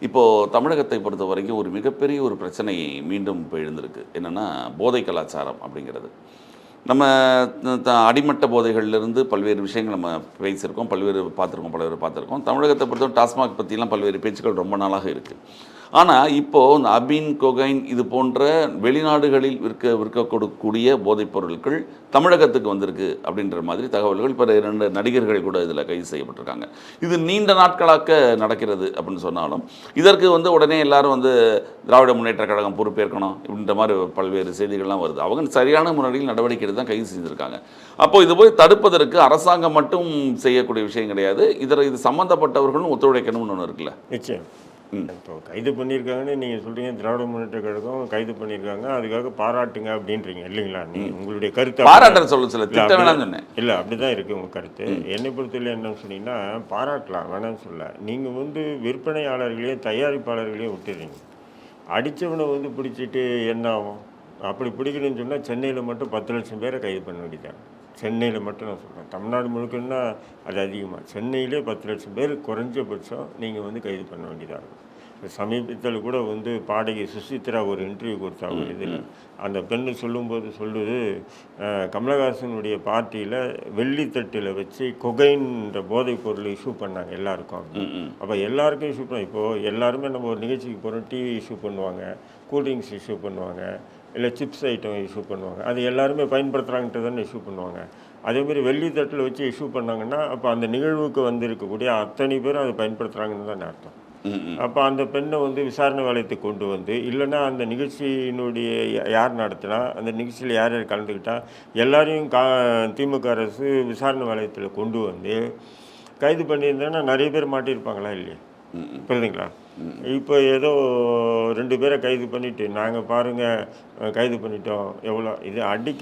இப்போது தமிழகத்தை பொறுத்த வரைக்கும் ஒரு மிகப்பெரிய ஒரு பிரச்சனை மீண்டும் இப்போ எழுந்திருக்கு. என்னென்னா, போதை கலாச்சாரம் அப்படிங்கிறது. நம்ம அடிமட்ட போதைகள்லேருந்து பல்வேறு விஷயங்கள் நம்ம பேசியிருக்கோம், பலவேறு பார்த்துருக்கோம். தமிழகத்தை பொறுத்தவரை டாஸ்மாக் பற்றிலாம் பல்வேறு பேச்சுக்கள் ரொம்ப நாளாக இருக்குது. ஆனால் இப்போது இந்த அபின், கொகைன் இது போன்ற வெளிநாடுகளில் விற்கக்கூடிய போதைப் பொருட்கள் தமிழகத்துக்கு வந்திருக்கு அப்படின்ற மாதிரி தகவல்கள் இப்போ 2 நடிகர்கள் கூட இதில் கைது செய்யப்பட்டிருக்காங்க. இது நீண்ட நாட்களாக நடக்கிறது அப்படின்னு சொன்னாலும், இதற்கு உடனே எல்லாரும் திராவிட முன்னேற்றக் கழகம் பொறுப்பேற்கணும் இப்படின்ற மாதிரி பல்வேறு செய்திகள்லாம் வருது. அவங்க சரியான முறையில் நடவடிக்கை எடுத்து தான் கைது செஞ்சுருக்காங்க. அப்போது இது போய் தடுப்பதற்கு அரசாங்கம் மட்டும் செய்யக்கூடிய விஷயம் கிடையாது. இது சம்மந்தப்பட்டவர்களும் ஒத்துழைக்கணும்னு ஒன்று இருக்குல்ல. நிச்சயம். இப்போ கைது பண்ணியிருக்காங்கன்னு நீங்கள் சொல்கிறீங்க, திராவிட முன்னேற்ற கழகம் கைது பண்ணியிருக்காங்க, அதுக்காக பாராட்டுங்க அப்படின்றீங்க இல்லைங்களா? உங்களுடைய கருத்து பாராட்ட சொல்ல திட்ட வேணாம்னு சொன்னேன். இல்லை, அப்படி தான் இருக்குது உங்கள் கருத்து. என்னை பொறுத்தவரை என்னன்னு சொன்னீங்கன்னா, பாராட்டலாம் வேணாம்னு சொல்ல. நீங்கள் விற்பனையாளர்களையும் தயாரிப்பாளர்களையும் விட்டுறீங்க. அடித்தவனை பிடிச்சிட்டு என்ன ஆகும்? அப்படி பிடிக்கணும்னு சொன்னால் சென்னையில் மட்டும் 10 லட்சம் பேரை கைது பண்ண வேண்டியதாங்க. சென்னையில் மட்டும் நான் சொல்கிறேன். தமிழ்நாடு முழுக்கன்னா அது அதிகமாக. சென்னையிலே 10 லட்சம் பேர் குறைஞ்சபட்சம் நீங்கள் கைது பண்ண வேண்டியதாக இருக்கும். சமீபத்தில் கூட பாடகி சுசித்ரா ஒரு இன்டர்வியூ கொடுத்தாங்க. இதில் அந்த பெண்ணு சொல்லுது, கமலஹாசனுடைய பார்ட்டியில் வெள்ளித்தட்டில் வச்சு கொகைன்ற போதைப் பொருள் இஷ்யூ பண்ணாங்க எல்லாருக்கும். அப்போ எல்லாருக்கும் இஷ்யூ பண்ண, இப்போது எல்லாருமே நம்ம ஒரு நிகழ்ச்சிக்கு போகிறோம், டிவி இஷ்யூ பண்ணுவாங்க, கூல்ட்ரிங்க்ஸ் இஷ்யூ பண்ணுவாங்க, இல்லை சிப்ஸ் ஐட்டம் இஷ்யூ பண்ணுவாங்க. அது எல்லாருமே பயன்படுத்துகிறாங்கன்ட்டு தானே இஷ்யூ பண்ணுவாங்க. அதேமாதிரி வெள்ளித்தட்டில் வச்சு இஷ்யூ பண்ணாங்கன்னா அப்போ அந்த நிகழ்வுக்கு இருக்கக்கூடிய அத்தனை பேரும் அதை பயன்படுத்துகிறாங்கன்னு தானே அர்த்தம். அப்போ அந்த பெண்ணை விசாரணை வளையத்துக்கு கொண்டு இல்லைன்னா அந்த நிகழ்ச்சியினுடைய யார் நடத்தினா, அந்த நிகழ்ச்சியில் யார் யார் கலந்துக்கிட்டா எல்லாரையும் திமுக அரசு விசாரணை வளையத்தில் கொண்டு கைது பண்ணியிருந்தாங்கன்னா நிறைய பேர் மாட்டியிருப்பாங்களா இல்லையா? புரியுதுங்களா? இப்போ ஏதோ 2 பேரை கைது பண்ணிவிட்டு நாங்கள் பாருங்கள் கைது பண்ணிட்டோம், எவ்வளோ இது அடிக்க